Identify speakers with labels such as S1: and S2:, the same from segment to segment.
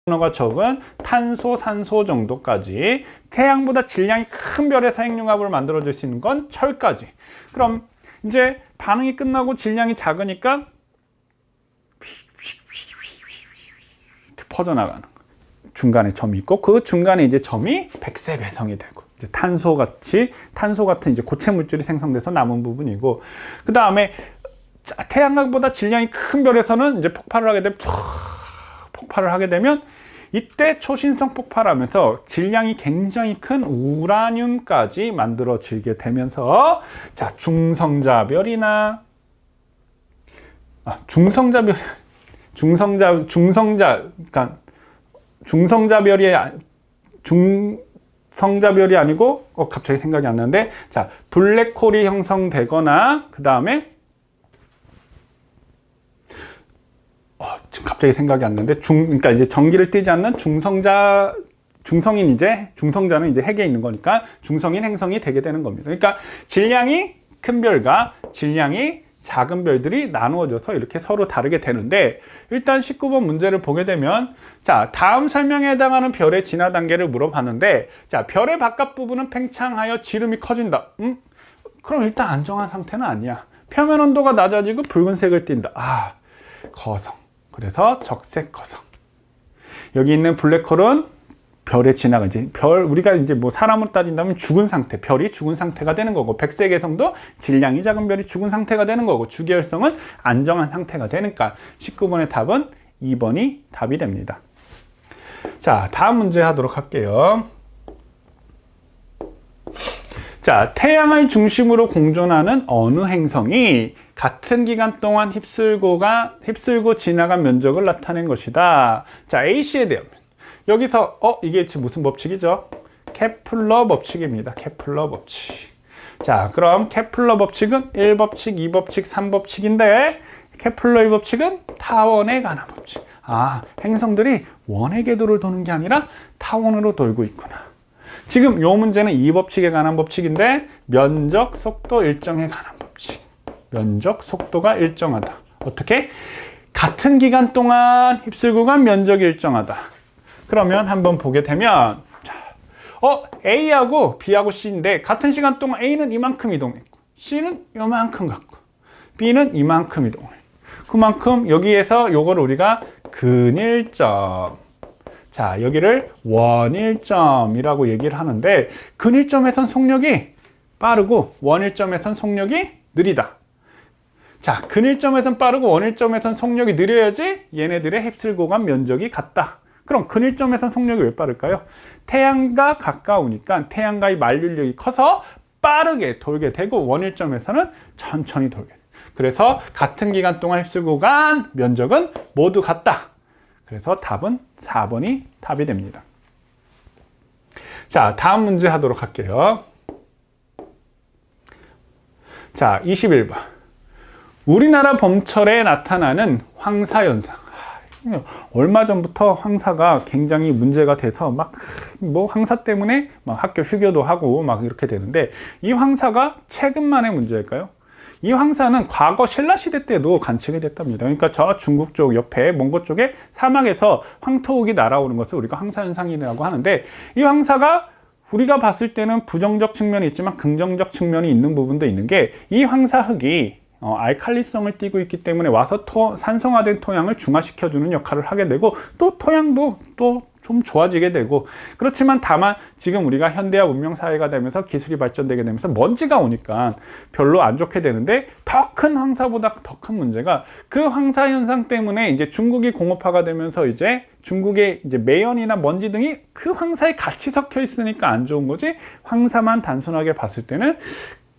S1: 가 적은 탄소, 산소 정도까지, 태양보다 질량이 큰 별에서 핵융합을 만들어줄 수 있는 건 철까지. 그럼 이제 반응이 끝나고 질량이 작으니까 퍼져나가는 거. 중간에 점이 있고, 그 중간에 이제 점이 백색 외성이 되고, 이제 탄소 같은 이제 고체 물질이 생성돼서 남은 부분이고, 그 다음에 태양광보다 질량이 큰 별에서는 이제 폭발을 하게 되면 이때 초신성 폭발하면서 질량이 굉장히 큰 우라늄까지 만들어지게 되면서, 자, 중성자별이 아니고, 갑자기 생각이 안 나는데, 자, 블랙홀이 형성되거나, 그 다음에, 지금 갑자기 생각이 안 나는데, 그러니까 이제 전기를 띠지 않는 중성자는 이제 핵에 있는 거니까, 중성인 행성이 되게 되는 겁니다. 그러니까, 질량이 큰 별과 질량이 작은 별들이 나누어져서 이렇게 서로 다르게 되는데, 일단 19번 문제를 보게 되면, 자, 다음 설명에 해당하는 별의 진화 단계를 물어봤는데, 자, 별의 바깥 부분은 팽창하여 지름이 커진다. 그럼 일단 안정한 상태는 아니야. 표면 온도가 낮아지고 붉은색을 띈다. 거성. 그래서 적색 거성. 여기 있는 블랙홀은 별의 진화가 우리가 이제 뭐 사람으로 따진다면 죽은 상태, 별이 죽은 상태가 되는 거고, 백색 외성도 질량이 작은 별이 죽은 상태가 되는 거고, 주계열성은 안정한 상태가 되니까 19번의 답은 2번이 답이 됩니다. 자, 다음 문제 하도록 할게요. 자, 태양을 중심으로 공존하는 어느 행성이 같은 기간 동안 휩쓸고 지나간 면적을 나타낸 것이다. 자, A씨에 대한 여기서 이게 무슨 법칙이죠? 케플러 법칙입니다. 케플러 법칙. 자, 그럼 케플러 법칙은 1법칙, 2법칙, 3법칙인데 케플러의 법칙은 타원에 관한 법칙. 행성들이 원의 궤도를 도는 게 아니라 타원으로 돌고 있구나. 지금 이 문제는 2법칙에 관한 법칙인데 면적, 속도, 일정에 관한 법칙. 면적, 속도가 일정하다. 어떻게? 같은 기간 동안 휩쓸고 간 면적이 일정하다. 그러면 한번 보게 되면, 자, A하고 B하고 C인데 같은 시간 동안 A는 이만큼 이동했고, C는 요만큼 갔고, B는 이만큼 이동을. 그만큼 여기에서 요거를 우리가 근일점. 자, 여기를 원일점이라고 얘기를 하는데, 근일점에선 속력이 빠르고 원일점에선 속력이 느리다. 자, 근일점에선 빠르고 원일점에선 속력이 느려야지 얘네들의 휩쓸고 간 면적이 같다. 그럼 근일점에선 속력이 왜 빠를까요? 태양과 가까우니까 태양과의 만류력이 커서 빠르게 돌게 되고, 원일점에서는 천천히 돌게 돼. 그래서 같은 기간 동안 휩쓸고 간 면적은 모두 같다. 그래서 답은 4번이 답이 됩니다. 자, 다음 문제 하도록 할게요. 자, 21번. 우리나라 봄철에 나타나는 황사현상. 얼마 전부터 황사가 굉장히 문제가 돼서 황사 때문에 학교 휴교도 하고 이렇게 되는데, 이 황사가 최근만의 문제일까요? 이 황사는 과거 신라시대 때도 관측이 됐답니다. 그러니까 저 중국 쪽 옆에 몽고 쪽에 사막에서 황토흙이 날아오는 것을 우리가 황사현상이라고 하는데, 이 황사가 우리가 봤을 때는 부정적 측면이 있지만 긍정적 측면이 있는 부분도 있는 게, 이 황사흙이 알칼리성을 띠고 있기 때문에 와서 산성화된 토양을 중화시켜주는 역할을 하게 되고, 또 토양도 또 좀 좋아지게 되고, 그렇지만 다만 지금 우리가 현대화 문명 사회가 되면서 기술이 발전되게 되면서 먼지가 오니까 별로 안 좋게 되는데, 더 큰 황사보다 더 큰 문제가 그 황사 현상 때문에 이제 중국이 공업화가 되면서 이제 중국의 이제 매연이나 먼지 등이 그 황사에 같이 섞여 있으니까 안 좋은 거지, 황사만 단순하게 봤을 때는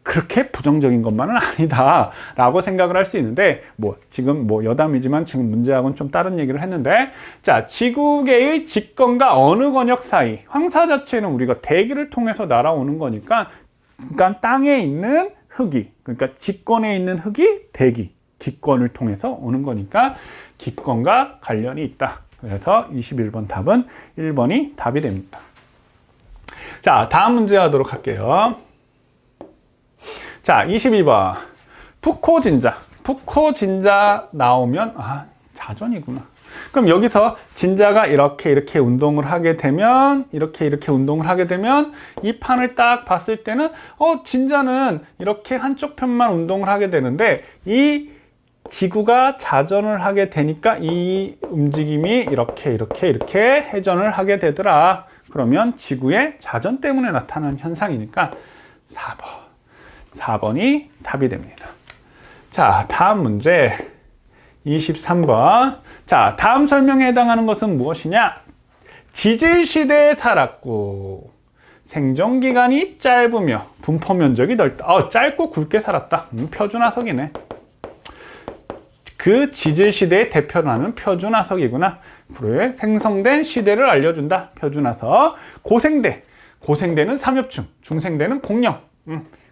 S1: 그렇게 부정적인 것만은 아니다 라고 생각을 할 수 있는데, 지금 여담이지만 지금 문제하고는 좀 다른 얘기를 했는데, 자, 지구계의 직권과 어느 권역 사이, 황사 자체는 우리가 대기를 통해서 날아오는 거니까, 그러니까 땅에 있는 흙이, 그러니까 직권에 있는 흙이 대기, 기권을 통해서 오는 거니까 기권과 관련이 있다. 그래서 21번 답은 1번이 답이 됩니다. 자, 다음 문제 하도록 할게요. 자, 22번. 푸코 진자 나오면, 자전이구나. 그럼 여기서 진자가 이렇게 운동을 하게 되면 이렇게 운동을 하게 되면 이 판을 딱 봤을 때는 진자는 이렇게 한쪽 편만 운동을 하게 되는데 이 지구가 자전을 하게 되니까 이 움직임이 이렇게 회전을 하게 되더라. 그러면 지구의 자전 때문에 나타나는 현상이니까 4번이 답이 됩니다. 자, 다음 문제 23번. 자, 다음 설명에 해당하는 것은 무엇이냐? 지질시대에 살았고 생존기간이 짧으며 분포 면적이 넓다. 짧고 굵게 살았다. 표준화석이네. 그 지질시대의 대표라는 표준화석이구나. 불에 생성된 시대를 알려준다. 표준화석. 고생대는 삼엽충, 중생대는 공룡.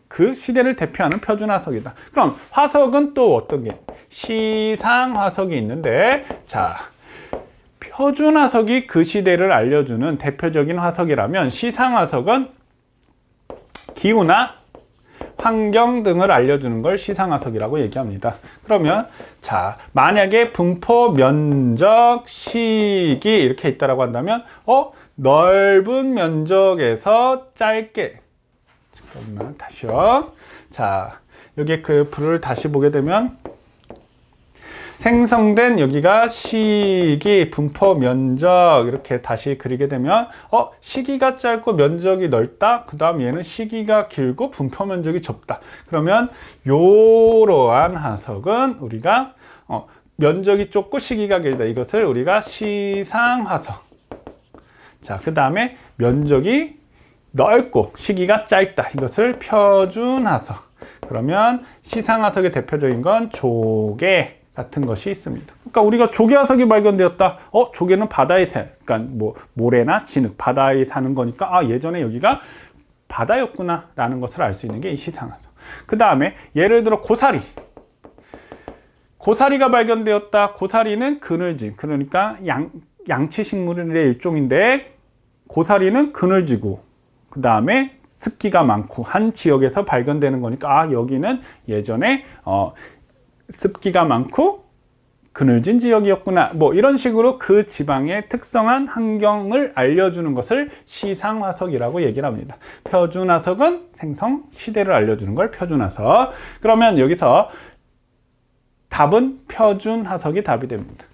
S1: 그 시대를 대표하는 표준화석이다. 그럼 화석은 또 어떤 게? 시상화석이 있는데, 자, 표준화석이 그 시대를 알려주는 대표적인 화석이라면 시상화석은 기후나 환경 등을 알려주는 걸 시상화석이라고 얘기합니다. 그러면 자, 만약에 분포, 면적, 시기 이렇게 있다라고 한다면 넓은 면적에서 짧게, 잠깐만 다시요. 자, 여기 그 불을 다시 보게 되면 생성된 여기가 시기, 분포, 면적 이렇게 다시 그리게 되면 시기가 짧고 면적이 넓다. 그 다음 얘는 시기가 길고 분포 면적이 좁다. 그러면 요러한 화석은 우리가 면적이 좁고 시기가 길다. 이것을 우리가 시상화석. 자, 그 다음에 면적이 넓고 시기가 짧다. 이것을 표준화석. 그러면 시상화석의 대표적인 건 조개 같은 것이 있습니다. 그러니까 우리가 조개화석이 발견되었다. 조개는 바다에 그러니까 뭐 모래나 진흙, 바다에 사는 거니까 예전에 여기가 바다였구나 라는 것을 알 수 있는 게 이 시상화석. 그 다음에 예를 들어 고사리가 발견되었다. 고사리는 그늘짐, 그러니까 양치식물의 일종인데 고사리는 그늘지고 그 다음에 습기가 많고 한 지역에서 발견되는 거니까 여기는 예전에 습기가 많고 그늘진 지역이었구나. 뭐 이런 식으로 그 지방의 특성한 환경을 알려주는 것을 시상화석이라고 얘기를 합니다. 표준화석은 생성 시대를 알려주는 걸 표준화석. 그러면 여기서 답은 표준화석이 답이 됩니다.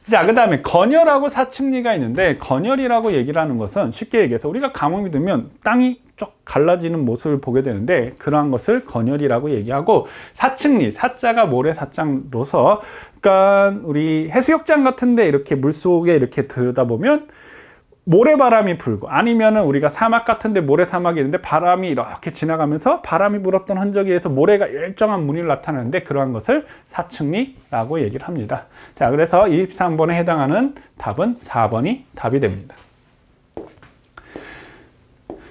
S1: 자, 그 다음에 건열하고 사층리가 있는데, 건열이라고 얘기를 하는 것은 쉽게 얘기해서 우리가 가뭄이 들면 땅이 쭉 갈라지는 모습을 보게 되는데, 그러한 것을 건열이라고 얘기하고, 사층리, 사자가 모래사장로서, 그러니까 우리 해수욕장 같은데 이렇게 물속에 이렇게 들여다보면 모래바람이 불고, 아니면은 우리가 사막 같은데 모래사막이 있는데 바람이 이렇게 지나가면서 바람이 불었던 흔적에 의해서 모래가 일정한 무늬를 나타내는데, 그러한 것을 사층리라고 얘기를 합니다. 자, 그래서 23번에 해당하는 답은 4번이 답이 됩니다.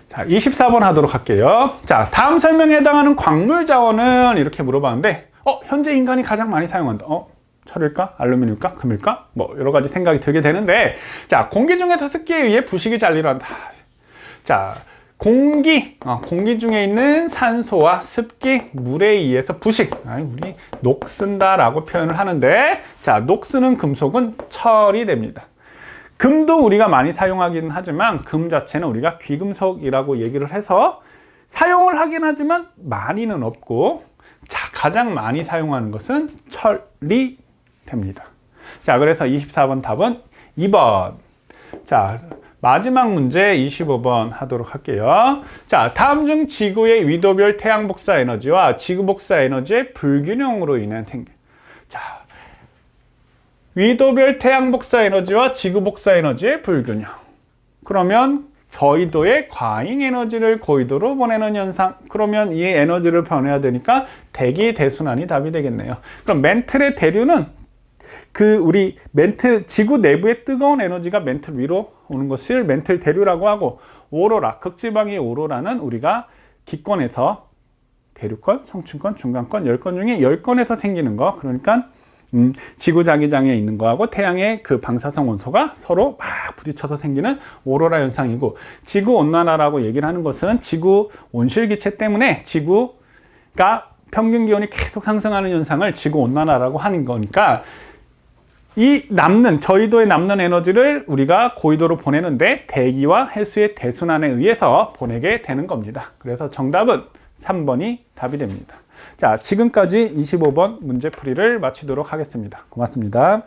S1: 자, 24번 하도록 할게요. 자, 다음 설명에 해당하는 광물 자원은 이렇게 물어봤는데, 현재 인간이 가장 많이 사용한다. 철일까? 알루미늄일까? 금일까? 뭐 여러 가지 생각이 들게 되는데, 자, 공기 중에서 습기에 의해 부식이 잘 일어난다. 자, 공기 중에 있는 산소와 습기, 물에 의해서 부식, 우리 녹슨다라고 표현을 하는데, 자, 녹스는 금속은 철이 됩니다. 금도 우리가 많이 사용하기는 하지만 금 자체는 우리가 귀금속이라고 얘기를 해서 사용을 하긴 하지만 많이는 없고, 자, 가장 많이 사용하는 것은 철이 됩니다. 자, 그래서 24번 답은 2번. 자, 마지막 문제 25번 하도록 할게요. 자, 다음 중 지구의 위도별 태양 복사 에너지와 지구 복사 에너지의 불균형으로 인한 자, 위도별 태양 복사 에너지와 지구 복사 에너지의 불균형. 그러면 저위도의 과잉 에너지를 고위도로 보내는 현상. 그러면 이 에너지를 보내야 되니까 대기 대순환이 답이 되겠네요. 그럼 멘틀의 대류는 우리 지구 내부의 뜨거운 에너지가 멘틀 위로 오는 것을 멘틀 대류라고 하고, 오로라, 극지방의 오로라는 우리가 기권에서 대류권, 성층권, 중간권, 열권 중에 10권에서 생기는 거. 그러니까 지구 자기장에 있는 거하고 태양의 그 방사성 원소가 서로 막 부딪혀서 생기는 오로라 현상이고, 지구 온난화라고 얘기를 하는 것은 지구 온실기체 때문에 지구가 평균 기온이 계속 상승하는 현상을 지구 온난화라고 하는 거니까, 이 남는 저위도에 남는 에너지를 우리가 고위도로 보내는데 대기와 해수의 대순환에 의해서 보내게 되는 겁니다. 그래서 정답은 3번이 답이 됩니다. 자, 지금까지 25번 문제풀이를 마치도록 하겠습니다. 고맙습니다.